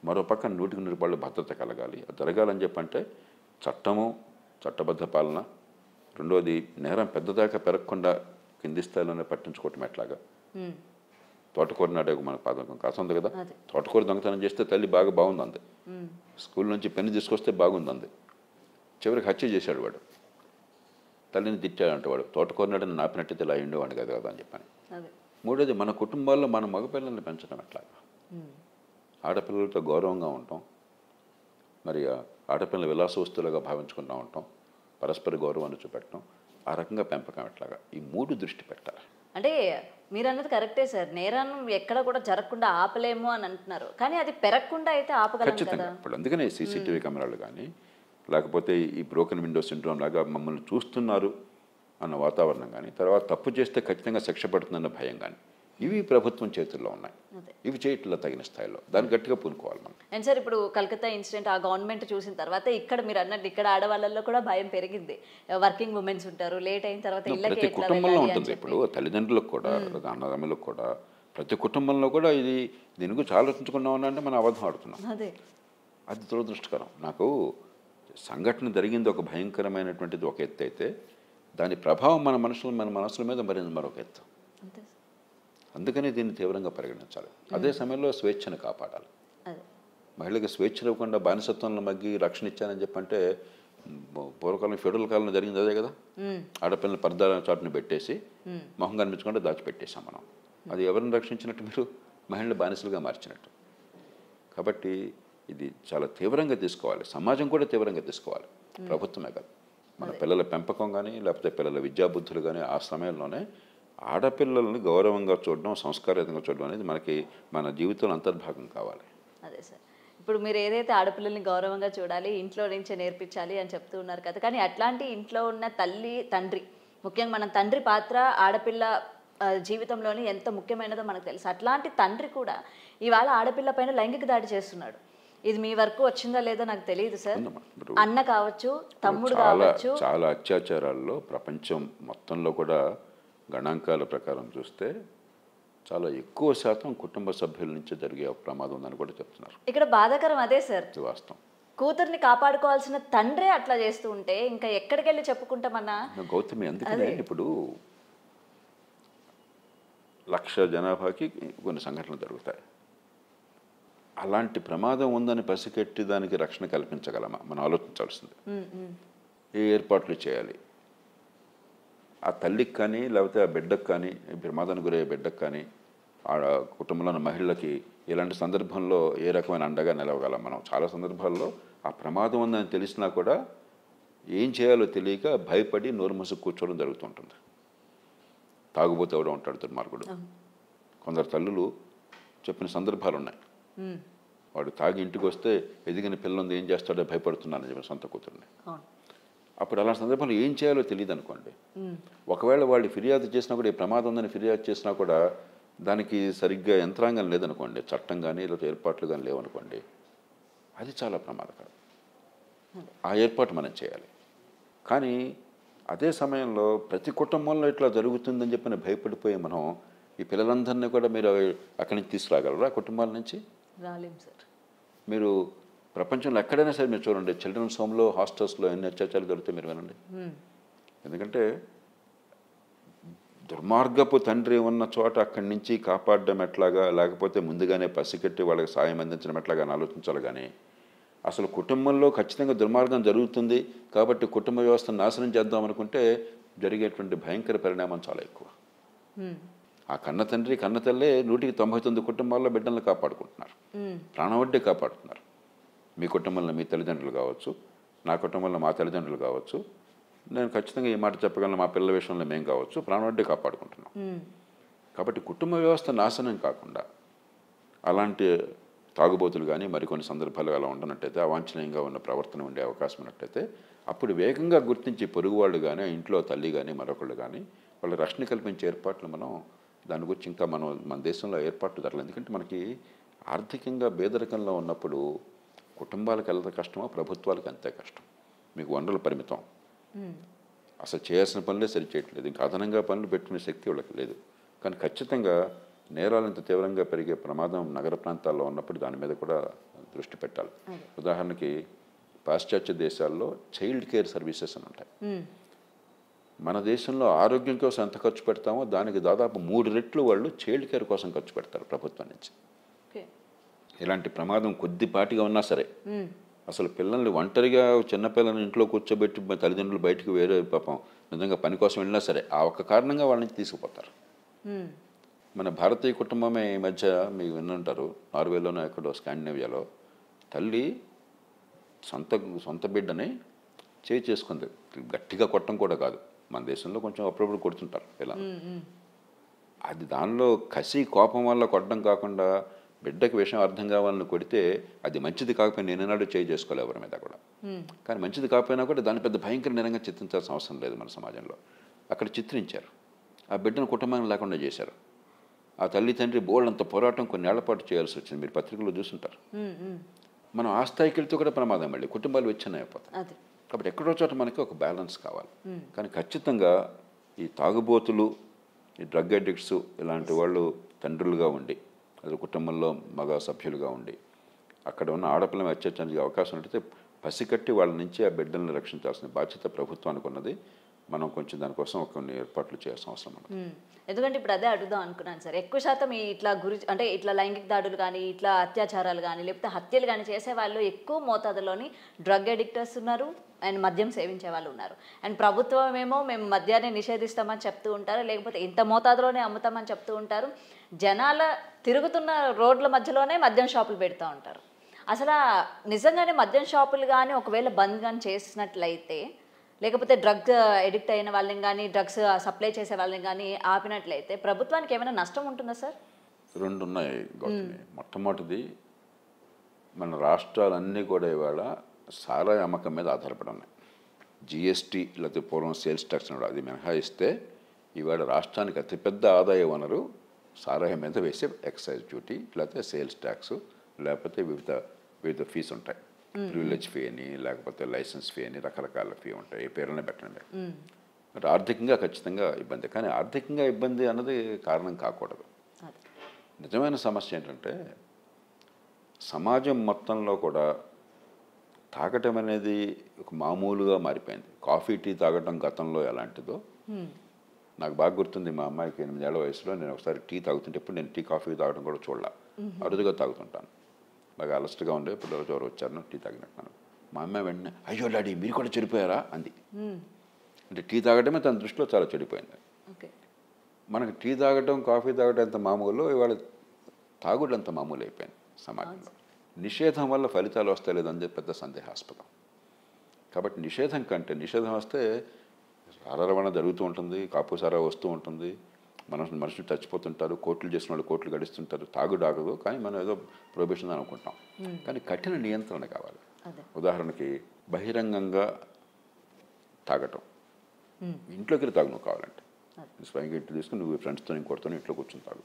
మరో పక్కన 100% భద్రత కలగాలి. అది జరగాలని చెప్పంటే చట్టము, చట్టబద్ధ పాలన, రెండోది నేరం పెద్దదాకా పెరగకుండా కింది స్థాయిలోనే పట్టించుకోవటం ఎట్లాగా. తోటకూర నాడే మన పాదకం కాసుంది కదా, తోటకూర దొంగతనం చేస్తే తల్లి బాగుందంది, స్కూల్ నుంచి పెన్ను తీసుకొస్తే బాగుందంది, చివరికి హత్య చేశాడు వాడు, తల్లిని తిట్టాడంటే వాడు తోటకూర నాడని నాపినట్టయితే ఇలా ఉండేవాడిని కదా అని చెప్పాను. మూడోది మన కుటుంబాల్లో మన మగపిల్లల్ని పెంచడం ఎట్లాగా, ఆడపిల్లలతో గౌరవంగా ఉంటాం, మరి ఆడపిల్లల విలాస వస్తువులుగా భావించుకుంటూ ఉంటాం, పరస్పర గౌరవాన్ని చూపెట్టడం, ఆ రకంగా పెంపకం ఎట్లాగా, ఈ 3 దృష్టి పెట్టాలి. అంటే మీరు అన్నది కరెక్టే సార్, నేరాన్ని ఎక్కడ కూడా జరగకుండా ఆపలేము అని అంటున్నారు, కానీ అది పెరగకుండా అయితే ఆపగలం ఖచ్చితంగా. ఇప్పుడు అందుకనే సీసీటీవీ కెమెరాలు కానీ లేకపోతే ఈ బ్రోకెన్ విండో సిండ్రోమ్ లాగా మమ్మల్ని చూస్తున్నారు అన్న వాతావరణం కానీ, తర్వాత తప్పు చేస్తే ఖచ్చితంగా శిక్ష పడుతుందన్న భయం కానీ, ఇవి ప్రభుత్వం చేతుల్లో ఉన్నాయి. ఇవి చేయట్లా తగిన స్థాయిలో, దాన్ని గట్టిగా పూనుకోవాలి మనం. అండ్ సార్ ఇప్పుడు కలకత్తా ఇన్సిడెంట్ ఆ గవర్నమెంట్ చూసిన తర్వాత ఇక్కడ మీరు అన్నట్టు ఇక్కడ ఆడవాళ్ళల్లో కూడా భయం పెరిగింది. వర్కింగ్ ఉమెన్స్ ఉంటారు, లేట్ అయిన తర్వాత ప్రతి కుటుంబంలో ఉంటుంది. ఇప్పుడు తల్లిదండ్రులకు కూడా, అన్నదమ్ములకు కూడా, ప్రతి కుటుంబంలో కూడా దీని గురించి ఆలోచించుకున్నాం అంటే మనం అబద్ధం ఆడుతున్నాం. అది దురదృష్టకరం. నాకు సంఘటన జరిగింది ఒక భయంకరమైనటువంటిది ఒక ఎత్తు అయితే, దాని ప్రభావం మన మనసుల మీద మరొక ఎత్తు. అందుకని దీన్ని తీవ్రంగా పరిగణించాలి. అదే సమయంలో స్వేచ్ఛను కాపాడాలి. మహిళకి స్వేచ్ఛ ఇవ్వకుండా బానిసత్వంలో మగ్గి రక్షణ ఇచ్చానని చెప్పంటే, పూర్వకాలం ఫెడరల్ కాలంలో జరిగింది అదే కదా, ఆడపిల్లల పరదా చాటును పెట్టేసి మొహం కనిపించకుండా దాచిపెట్టేశాం మనం. అది ఎవరిని రక్షించినట్టు? మీరు మహిళలు బానిసలుగా మార్చినట్టు. కాబట్టి ఇది చాలా తీవ్రంగా తీసుకోవాలి, సమాజం కూడా తీవ్రంగా తీసుకోవాలి, ప్రభుత్వమే కాదు. మన పిల్లల పెంపకం కానీ లేకపోతే పిల్లల విద్యాబుద్ధులు కానీ ఆ సమయంలోనే ఆడపిల్లల్ని గౌరవంగా చూడడం, సంస్కారయుతంగా చూడడం అనేది మన జీవితంలో అంతర్భాగం కావాలి. అదే సార్, ఇప్పుడు మీరు ఏదైతే ఆడపిల్లల్ని గౌరవంగా చూడాలి, ఇంట్లో నుంచే నేర్పించాలి అని చెప్తూ ఉన్నారు కదా, కానీ అట్లాంటి ఇంట్లో ఉన్న తల్లి తండ్రి, ముఖ్యంగా మన తండ్రి పాత్ర ఆడపిల్ల జీవితంలోని ఎంత ముఖ్యమైనదో మనకు తెలుసు. అట్లాంటి తండ్రి కూడా ఇవాళ ఆడపిల్ల పైన లైంగిక దాడి చేస్తున్నాడు. ఇది మీ వరకు వచ్చిందా లేదో నాకు తెలియదు సార్. అన్న కావచ్చు, తమ్ముడు కావచ్చు, చాలా అత్యాచారాల్లో ప్రపంచం మొత్తంలో కూడా గణాంకాల ప్రకారం చూస్తే చాలా ఎక్కువ శాతం కుటుంబ సభ్యుల నుంచి జరిగే ప్రమాదం ఉందని కూడా చెప్తున్నారు. ఇక్కడ బాధాకరం అదే సార్, వాస్తవం. కూతుర్ని కాపాడుకోవాల్సిన తండ్రే అట్లా చేస్తూ ఉంటే ఇంకా ఎక్కడికి వెళ్ళి చెప్పుకుంటామన్నా గౌతమి. అందుకనే ఇప్పుడు 1,00,000 జనాభాకి కొన్ని సంఘటనలు జరుగుతాయి. అలాంటి ప్రమాదం ఉందని పసికెట్టి దానికి రక్షణ కల్పించగలమా మనం ఆలోచించాల్సింది. ఏ ఏర్పాట్లు చేయాలి? ఆ తల్లికి కానీ లేకపోతే ఆ బిడ్డకు కానీ, ప్రమాదానికి గురయ్యే బిడ్డకు కానీ, ఆ కుటుంబంలో ఉన్న మహిళలకి ఇలాంటి సందర్భంలో ఏ రకమైన అండగా నిలవగలం మనం? చాలా సందర్భాల్లో ఆ ప్రమాదం ఉందని తెలిసినా కూడా ఏం చేయాలో తెలియక భయపడి నోరు మూసుకు కూర్చోవడం జరుగుతుంటుంది. తాగుబోతూ ఎవడో ఉంటాడు దుర్మార్గుడు. కొందరు తల్లులు చెప్పిన సందర్భాలు ఉన్నాయి. వాడు తాగి ఇంటికి వస్తే ఎదిగిన పిల్లలు ఏం చేస్తాడో భయపడుతున్నానని చెప్పిన సొంత కూతుర్ని. అప్పుడు అలాంటి సందర్భంలో ఏం చేయాలో తెలియదు అనుకోండి. ఒకవేళ వాళ్ళు ఫిర్యాదు చేసినా కూడా, ఈ ప్రమాదం ఉందని ఫిర్యాదు చేసినా కూడా దానికి సరిగ్గా యంత్రాంగం లేదనుకోండి, చట్టం కానీ లేదా ఏర్పాట్లు కానీ లేవనుకోండి, అది చాలా ప్రమాదకరం. ఆ ఏర్పాటు మనం చేయాలి. కానీ అదే సమయంలో ప్రతి కుటుంబంలో ఇట్లా జరుగుతుందని చెప్పిన భయపడిపోయి మనం ఈ పిల్లలందరినీ కూడా మీరు అక్కడి నుంచి తీసుకురాగలరా? కుటుంబాల నుంచి రాలేం సార్. మీరు ప్రపంచంలో ఎక్కడైనా సరే మీరు చూడండి, చిల్డ్రన్స్ హోమ్లో, హాస్టల్స్లో ఎన్ని అత్యాచారాలు జరుగుతాయి మీరు వినండి. ఎందుకంటే దుర్మార్గపు తండ్రి ఉన్న చోట అక్కడి నుంచి కాపాడడం ఎట్లాగా, లేకపోతే ముందుగానే పసిగట్టి వాళ్ళకి సాయం అందించడం ఎట్లాగా అని ఆలోచించాలి. కానీ అసలు కుటుంబంలో ఖచ్చితంగా దుర్మార్గం జరుగుతుంది కాబట్టి కుటుంబ వ్యవస్థను నాశనం చేద్దాం అనుకుంటే జరిగేటువంటి భయంకర పరిణామం చాలా ఎక్కువ. ఆ కన్న తండ్రి కన్న తల్లే 199 కుటుంబాల్లో బిడ్డలను కాపాడుకుంటున్నారు, ప్రాణం వడ్డే కాపాడుతున్నారు. మీ కుటుంబంలో మీ తల్లిదండ్రులు కావచ్చు, నా కుటుంబంలో మా తల్లిదండ్రులు కావచ్చు, నేను ఖచ్చితంగా ఈ మాట చెప్పగలను, మా పిల్లల విషయంలో మేము కావచ్చు, ప్రాణం వడ్డే కాపాడుకుంటున్నాం. కాబట్టి కుటుంబ వ్యవస్థ నాశనం కాకుండా అలాంటి తాగుబోతులు కానీ మరికొన్ని సందర్భాలు అలా ఉండనట్టయితే, అవాంఛనీయంగా ఉన్న ప్రవర్తన ఉండే అవకాశం ఉన్నట్టయితే, అప్పుడు వేగంగా గుర్తించి పొరుగు వాళ్ళు కానీ, ఇంట్లో తల్లి కానీ మరొకళ్ళు కానీ వాళ్ళ రక్షణ కల్పించే ఏర్పాట్లు మనం దాని గురించి ఇంకా మన దేశంలో ఏర్పాట్లు జరగలేదు. ఎందుకంటే మనకి ఆర్థికంగా పేదరికంలో ఉన్నప్పుడు కుటుంబాలకు ఎంత కష్టమో ప్రభుత్వాలకు అంతే కష్టం. మీకు వనరుల పరిమితం, అసలు చేయాల్సిన పనులే సరి చేయట్లేదు, ఇంకా అదనంగా పనులు పెట్టుకునే శక్తి వాళ్ళకి లేదు. కానీ ఖచ్చితంగా నేరాలు ఇంత తీవ్రంగా పెరిగే ప్రమాదం నగర ప్రాంతాల్లో ఉన్నప్పుడు దాని మీద కూడా దృష్టి పెట్టాలి. ఉదాహరణకి పాశ్చాత్య దేశాల్లో చైల్డ్ కేర్ సర్వీసెస్ అని ఉంటాయి. మన దేశంలో ఆరోగ్యం కోసం ఎంత ఖర్చు పెడతామో దానికి దాదాపు 3 రెట్లు వాళ్ళు చైల్డ్ కేర్ కోసం ఖర్చు పెడతారు ప్రభుత్వం నుంచి. ఇలాంటి ప్రమాదం కొద్దిపాటిగా ఉన్నా సరే అసలు పిల్లల్ని ఒంటరిగా చిన్నపిల్లల్ని ఇంట్లో కూర్చోబెట్టి తల్లిదండ్రులు బయటకు వేరే పాపం నిజంగా పని కోసం వెళ్ళినా సరే ఆ ఒక్క కారణంగా వాళ్ళ నుంచి తీసుకుపోతారు. మన భారతీయ కుటుంబమే ఈ మధ్య మీకు విన్నుంటారు, నార్వేలోనో ఎక్కడో స్కాండినేవియాలో తల్లి సొంత బిడ్డని చేసుకుంది. గట్టిగా కొట్టడం కూడా కాదు, మన దేశంలో కొంచెం అప్పుడప్పుడు కొడుతుంటారు ఇలా. అది దానిలో కసి కోపం వల్ల కొట్టడం కాకుండా బిడ్డకి విషయం అర్థం కావాలని కొడితే అది మంచిది కాకపోయినా నేనేనాడు చేసుకోవాలి ఎవరి మీద కూడా. కానీ మంచిది కాకపోయినా కూడా దాని పెద్ద భయంకర నేరంగా చిత్రించాల్సిన అవసరం లేదు మన సమాజంలో. అక్కడ చిత్రించారు, ఆ బిడ్డను కుటుంబాన్ని లేకుండా చేశారు. ఆ తల్లి తండ్రి బోల్డంత పోరాటం కొన్నేళ్ల పాటు చేయాల్సి వచ్చింది, మీరు పత్రికల్లో చూస్తుంటారు. మనం ఆ స్థాయికి వెళ్తే కూడా ప్రమాదం, మళ్ళీ కుటుంబాలు విచ్ఛిన్నమైపోతాయి. కాబట్టి ఎక్కడో చోట మనకి ఒక బ్యాలెన్స్ కావాలి. కానీ ఖచ్చితంగా ఈ తాగుబోతులు, ఈ డ్రగ్ అడిక్ట్స్ ఇలాంటి వాళ్ళు తండ్రులుగా ఉండి, అది కుటుంబంలో మగ సభ్యులుగా ఉండి అక్కడ ఉన్న ఆడపిల్లని అత్యాచారానికి అవకాశం ఉంటే పసికట్టి వాళ్ళ నుంచి ఆ బిడ్డల్ని రక్షించాల్సిన బాధ్యత ప్రభుత్వానికి ఉన్నది. మనం కొంచెం దానికోసం కొన్ని ఏర్పాట్లు చేయాల్సిన అవసరం ఉంది. ఎందుకంటే ఇప్పుడు అదే అడుగుదాం అనుకున్నాను సార్. ఎక్కువ శాతం ఇట్లా అంటే ఇట్లా లైంగిక దాడులు కానీ, ఇట్లా అత్యాచారాలు కానీ, లేకపోతే హత్యలు కానీ చేసే వాళ్ళు ఎక్కువ మోతాదులోని డ్రగ్ అడిక్టర్స్ ఉన్నారు అండ్ మద్యం సేవించే వాళ్ళు ఉన్నారు. అండ్ ప్రభుత్వం ఏమో మేము మద్యాన్ని నిషేధిస్తామని చెప్తూ ఉంటారు, లేకపోతే ఇంత మోతాదులోనే అమ్ముతామని చెప్తూ ఉంటారు. జనాల తిరుగుతున్న రోడ్ల మధ్యలోనే మద్యం షాపులు పెడుతూ ఉంటారు. అసలు నిజంగానే మద్యం షాపులు కానీ ఒకవేళ బంద్ కానీ చేసినట్లయితే, లేకపోతే డ్రగ్ ఎడిక్ట్ అయిన వాళ్ళని కానీ, డ్రగ్స్ సప్లై చేసే వాళ్ళని కానీ ఆపినట్లయితే ప్రభుత్వానికి ఏమైనా నష్టం ఉంటుందా సార్? 2 ఉన్నాయి గౌతమి. మొట్టమొదటిది, మన రాష్ట్రాలన్నీ కూడా ఇవాళ సారాయి అమ్మకం మీద ఆధారపడి ఉన్నాయి. జిఎస్టీ లేకపోతే పూర్వం సేల్స్ ట్యాక్స్ అది మినహాయిస్తే ఇవాళ రాష్ట్రానికి అతిపెద్ద ఆదాయ వనరు సారాయి మీద వేసే ఎక్సైజ్ డ్యూటీ, లేకపోతే సేల్స్ ట్యాక్స్, లేకపోతే వివిధ ఫీజు ఉంటాయి. ప్రివిలేజ్ ఫీ అని, లేకపోతే లైసెన్స్ ఫీ అని, రకరకాల ఫీ ఉంటాయి. ఏ పేరునే పెట్టండి. అంటే ఆర్థికంగా ఖచ్చితంగా ఇబ్బంది. కానీ ఆర్థికంగా ఇబ్బంది అన్నది కారణం కాకూడదు. నిజమైన సమస్య ఏంటంటే సమాజం మొత్తంలో కూడా తాగటం అనేది ఒక మామూలుగా మారిపోయింది. కాఫీ టీ తాగటం గతంలో ఎలాంటిదో నాకు బాగా గుర్తుంది. మా అమ్మాయికి 8 ఏళ్ల వయసులో నేను ఒకసారి టీ తాగుతుంటే, ఇప్పుడు నేను టీ కాఫీ తాగడం కూడా చూడలే, అరుదుగా తాగుతుంటాను. బాగా అలసటగా ఉండే పిల్లలు ఎవరు వచ్చారు టీ తాగినట్టున్నాను. మా అమ్మాయి వెంటనే అయ్యో డాడీ మీరు కూడా చెడిపోయారా అంది. అంటే టీ తాగడమే తన దృష్టిలో చాలా చెడిపోయింది. మనకి టీ తాగటం కాఫీ తాగటం ఎంత మామూలు, ఇవాళ తాగుడు అంత మామూలు అయిపోయింది సమాజంలో. నిషేధం వల్ల ఫలితాలు వస్తాయి లేదని చెప్పి పెద్ద సందేహాస్పదం. కాబట్టి నిషేధం కంటే, నిషేధం వస్తే సారా రవాణా జరుగుతూ ఉంటుంది, కాపు సారా వస్తూ ఉంటుంది, మనుషులు చచ్చిపోతుంటారు, కోట్లు చేసిన వాళ్ళు కోట్లు గడిస్తుంటారు. తాగుడు ఆగదు, కానీ మనం ఏదో ప్రొహిబిషన్ అనుకుంటాం. కానీ కఠిన నియంత్రణ కావాలి. ఉదాహరణకి బహిరంగంగా తాగటం, ఇంట్లోకి వెళ్ళి తాగు నువ్వు కావాలంటే, స్వయంగా ఇంట్లో తీసుకుని నువ్వు ఫ్రెండ్స్తో ఇంకోటితో ఇంట్లో కూర్చొని తాగు.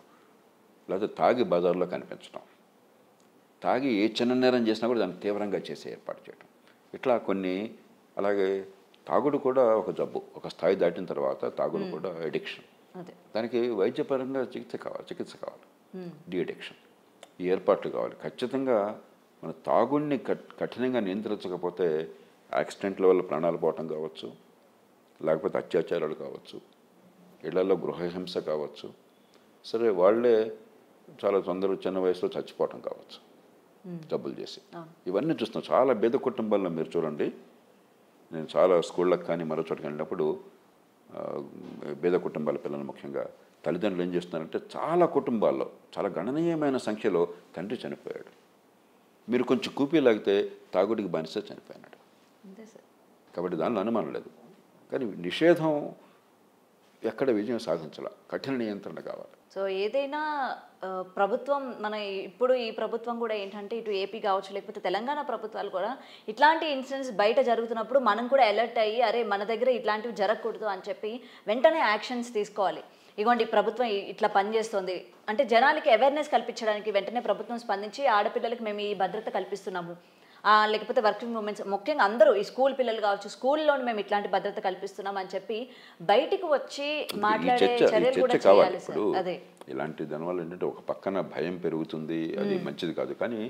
లేకపోతే తాగి బజార్లో కనిపించడం, తాగి ఏ చిన్న నేరం చేసినా కూడా దాన్ని తీవ్రంగా చేసే ఏర్పాటు చేయడం, ఇట్లా కొన్ని. అలాగే తాగుడు కూడా ఒక జబ్బు, ఒక స్థాయి దాటిన తర్వాత తాగుడు కూడా అడిక్షన్. దానికి వైద్యపరంగా చికిత్స కావాలి, డి అడిక్షన్. ఈ ఏర్పాట్లు కావాలి. ఖచ్చితంగా మన తాగుడిని కఠినంగా నియంత్రించకపోతే యాక్సిడెంట్ల వల్ల ప్రాణాలు పోవటం కావచ్చు, లేకపోతే అత్యాచారాలు కావచ్చు, ఇళ్లలో గృహహింస కావచ్చు, సరే వాళ్ళే చాలా తొందరగా చిన్న వయసులో చచ్చిపోవటం కావచ్చు జబ్బులు చేసి. ఇవన్నీ చూస్తున్నాం చాలా పేద కుటుంబాల్లో. మీరు చూడండి, నేను చాలా స్కూళ్ళకి కానీ మరో చోటుకి వెళ్ళినప్పుడు పేద కుటుంబాల పిల్లలు ముఖ్యంగా తల్లిదండ్రులు ఏం చేస్తున్నారంటే, చాలా కుటుంబాల్లో చాలా గణనీయమైన సంఖ్యలో తండ్రి చనిపోయాడు, మీరు కొంచెం కూపీ లాగితే తాగుడికి బానిస చనిపోయినాడు. కాబట్టి దానిలో అనుమానం లేదు. కానీ నిషేధం ఎక్కడ విజయం సాధించాల, కఠిన నియంత్రణ కావాలి. సో ఏదైనా ప్రభుత్వం, మన ఇప్పుడు ఈ ప్రభుత్వం కూడా ఏంటంటే, ఇటు ఏపీ కావచ్చు లేకపోతే తెలంగాణ ప్రభుత్వాలు కూడా ఇట్లాంటి ఇన్సిడెంట్స్ బయట జరుగుతున్నప్పుడు మనం కూడా అలర్ట్ అయ్యి, అరే మన దగ్గర ఇట్లాంటివి జరగకూడదు అని చెప్పి వెంటనే యాక్షన్స్ తీసుకోవాలి. ఇగోండి ప్రభుత్వం ఇట్లా పనిచేస్తుంది అంటే జనాలకి అవేర్నెస్ కల్పించడానికి వెంటనే ప్రభుత్వం స్పందించి ఆడపిల్లలకి మేము ఈ భద్రత కల్పిస్తున్నాము, లేకపోతే వర్కింగ్ ఉమెన్స్ ముఖ్యంగా అందరూ ఈ స్కూల్ పిల్లలు కావచ్చు స్కూల్లో మేము ఇట్లాంటి భద్రత కల్పిస్తున్నాం అని చెప్పి బయటికి వచ్చి మాట్లాడే చర్యలు కూడా చేయాలి సార్. అదే ఇలాంటి దానివల్ల ఏంటంటే ఒక పక్కన భయం పెరుగుతుంది, అది మంచిది కాదు. కానీ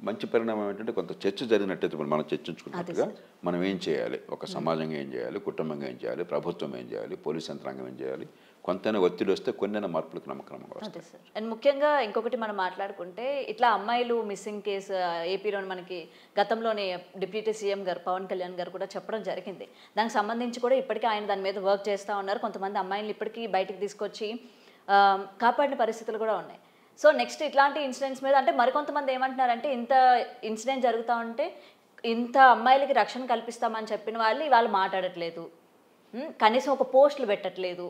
మంచి పరిణామం ఏంటంటే కొంత చర్చ జరిగినట్టయితే మనం చర్చించుకున్నట్టుగా మనం ఏం చేయాలి, ఒక సమాజంగా ఏం చేయాలి, కుటుంబంగా ఏం చేయాలి, ప్రభుత్వం ఏం చేయాలి, పోలీస్ యంత్రాంగం ఏం చేయాలి, కొంతైనా ఒత్తిడి వస్తే కొన్నైనా మార్పులకు నమ్మకం వస్తుంది. అండ్ ముఖ్యంగా ఇంకొకటి మనం మాట్లాడుకుంటే ఇట్లా అమ్మాయిలు మిస్సింగ్ కేసు ఏపీలో మనకి గతంలోనే డిప్యూటీ సీఎం గారు పవన్ కళ్యాణ్ గారు కూడా చెప్పడం జరిగింది. దానికి సంబంధించి కూడా ఇప్పటికీ ఆయన దాని మీద వర్క్ చేస్తూ ఉన్నారు. కొంతమంది అమ్మాయిలు ఇప్పటికీ బయటికి తీసుకొచ్చి కాపాడిన పరిస్థితులు కూడా ఉన్నాయి. సో నెక్స్ట్ ఇట్లాంటి ఇన్సిడెంట్స్ మీద అంటే మరికొంతమంది ఏమంటున్నారంటే ఇంత ఇన్సిడెంట్ జరుగుతూ ఉంటే ఇంత అమ్మాయిలకి రక్షణ కల్పిస్తామని చెప్పిన వాళ్ళు మాట్లాడట్లేదు, కనీసం ఒక పోస్టులు పెట్టట్లేదు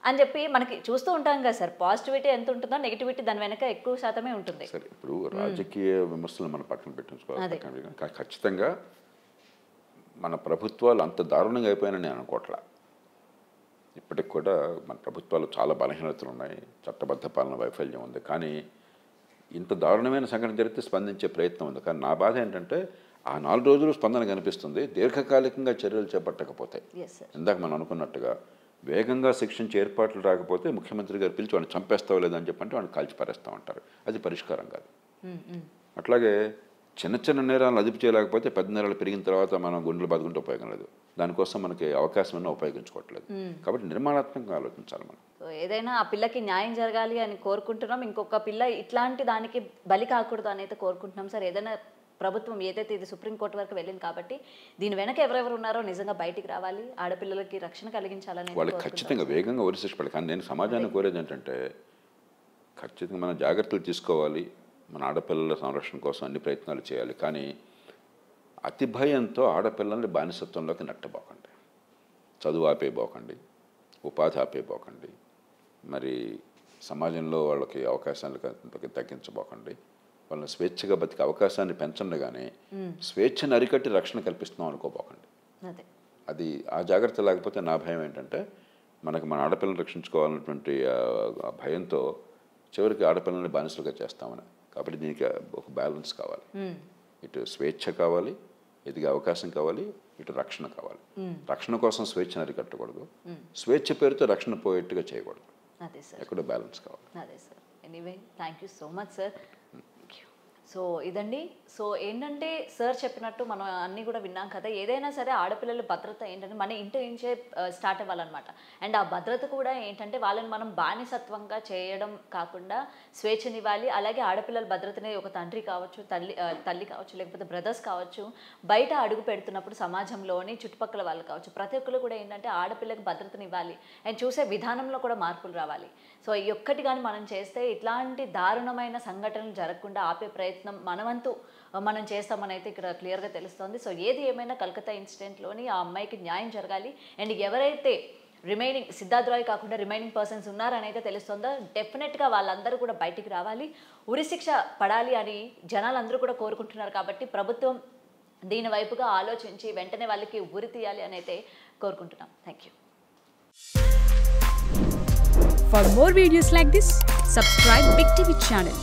అని చెప్పి మనకి చూస్తూ ఉంటాం కదా సార్. పాజిటివిటీ ఎంత ఉంటుందో నెగిటివిటీ దాని వెనక ఎక్కువ శాతమే ఉంటుంది. సరే, ఇప్పుడు రాజకీయ విమర్శలు మన పక్కన పెట్టించుకోవాలి. ఖచ్చితంగా మన ప్రభుత్వాలు అంత దారుణంగా అయిపోయాయని నేను అనుకోవట్లా. ఇప్పటికి కూడా మన ప్రభుత్వాలు చాలా బలహీనతలు ఉన్నాయి, చట్టబద్ధ పాలన వైఫల్యం ఉంది. కానీ ఇంత దారుణమైన సంఘటన జరిగితే స్పందించే ప్రయత్నం ఉంది. కానీ నా బాధ ఏంటంటే ఆ 4 రోజులు స్పందన కనిపిస్తుంది, దీర్ఘకాలికంగా చర్యలు చేపట్టకపోతే ఇందాక మనం అనుకున్నట్టుగా వేగంగా శిక్షించే ఏర్పాట్లు రాకపోతే ముఖ్యమంత్రి గారు పిలిచి వాడిని చంపేస్తావు లేదని చెప్పంటే వాడిని కాల్చి పారేస్తూ ఉంటారు. అది పరిష్కారం కాదు. అట్లాగే చిన్న చిన్న నేరాలను అదుపు చేయలేకపోతే పెద్ద నేరాలు పెరిగిన తర్వాత మనం గుండెలు బాదుకుంటే ఉపయోగం లేదు. దానికోసం మనకి అవకాశం అన్నా ఉపయోగించుకోవట్లేదు. కాబట్టి నిర్మాణాత్మకంగా ఆలోచించాలి మనం. ఏదైనా ఆ పిల్లకి న్యాయం జరగాలి అని కోరుకుంటున్నాం, ఇంకొక పిల్ల ఇట్లాంటి దానికి బలి కాకూడదు అని అయితే కోరుకుంటున్నాం సార్. ఏదైనా ప్రభుత్వం ఏదైతే ఇది సుప్రీంకోర్టు వరకు వెళ్ళింది కాబట్టి దీని వెనక ఎవరెవరు ఉన్నారో నిజంగా బయటికి రావాలి, ఆడపిల్లలకి రక్షణ కలిగించాలని వాళ్ళకి ఖచ్చితంగా వేగంగా ఉరిశిక్షపడాలి. కానీ నేను సమాజాన్ని కోరేది ఏంటంటే ఖచ్చితంగా మనం జాగ్రత్తలు తీసుకోవాలి, మన ఆడపిల్లల సంరక్షణ కోసం అన్ని ప్రయత్నాలు చేయాలి. కానీ అతి భయంతో ఆడపిల్లల్ని బానిసత్వంలోకి నెట్టబోకండి, చదువు ఆపేయబోకండి, ఉపాధి ఆపేయబోకండి, మరి సమాజంలో వాళ్ళకి అవకాశాలు తగ్గించబోకండి, వాళ్ళని స్వేచ్ఛగా బతికే అవకాశాన్ని పెంచండి. కానీ స్వేచ్ఛను అరికట్టి రక్షణ కల్పిస్తున్నాం అనుకోబోకండి. అది ఆ జాగ్రత్త లేకపోతే నా భయం ఏంటంటే మనకి మన ఆడపిల్లలను రక్షించుకోవాలన్నటువంటి భయంతో చివరికి ఆడపిల్లల్ని బానిసలుగా చేస్తామని. కాబట్టి దీనికి ఒక బ్యాలెన్స్ కావాలి. ఇటు స్వేచ్ఛ కావాలి, ఎదిగే అవకాశం కావాలి, ఇటు రక్షణ కావాలి. రక్షణ కోసం స్వేచ్ఛను అరికట్టకూడదు, స్వేచ్ఛ పేరుతో రక్షణ పోయేట్టుగా చేయకూడదు. ఎక్కడ బ్యాలెన్స్ కావాలి. అదే sir. Anyway thank you so much sir. So ఇదండి. సో ఏంటంటే సార్ చెప్పినట్టు మనం అన్నీ కూడా విన్నాం కదా. ఏదైనా సరే ఆడపిల్లల భద్రత ఏంటంటే మన ఇంటి నుంచే స్టార్ట్ అవ్వాలన్నమాట. అండ్ ఆ భద్రత కూడా ఏంటంటే వాళ్ళని మనం బానిసత్వంగా చేయడం కాకుండా స్వేచ్ఛనివ్వాలి. అలాగే ఆడపిల్లల భద్రతనే ఒక తండ్రి కావచ్చు, తల్లి కావచ్చు, లేకపోతే బ్రదర్స్ కావచ్చు, బయట అడుగు పెడుతున్నప్పుడు సమాజంలోని చుట్టుపక్కల వాళ్ళు కావచ్చు, ప్రతి ఒక్కరు కూడా ఏంటంటే ఆడపిల్లకి భద్రతనివ్వాలి అండ్ చూసే విధానంలో కూడా మార్పులు రావాలి. సో ఈ ఒక్కటి కానీ మనం చేస్తే ఇట్లాంటి దారుణమైన సంఘటనలు జరగకుండా ఆపే ప్రయత్నం మనవంతు మనం చేస్తామని అయితే ఇక్కడ క్లియర్గా తెలుస్తుంది. సో ఏది ఏమైనా కలకత్తా ఇన్సిడెంట్లోని ఆ అమ్మాయికి న్యాయం జరగాలి. అండ్ ఎవరైతే రిమైనింగ్ సిద్ధార్థ్ రాయ్ కాకుండా రిమైనింగ్ పర్సన్స్ ఉన్నారని అయితే తెలుస్తుందో డెఫినెట్గా వాళ్ళందరూ కూడా బయటికి రావాలి, ఉరిశిక్ష పడాలి అని జనాలందరూ కూడా కోరుకుంటున్నారు. కాబట్టి ప్రభుత్వం దీని వైపుగా ఆలోచించి వెంటనే వాళ్ళకి ఉరి తీయాలి అని అయితే కోరుకుంటున్నాం. Thank you. For more videos like this, subscribe Big TV channel.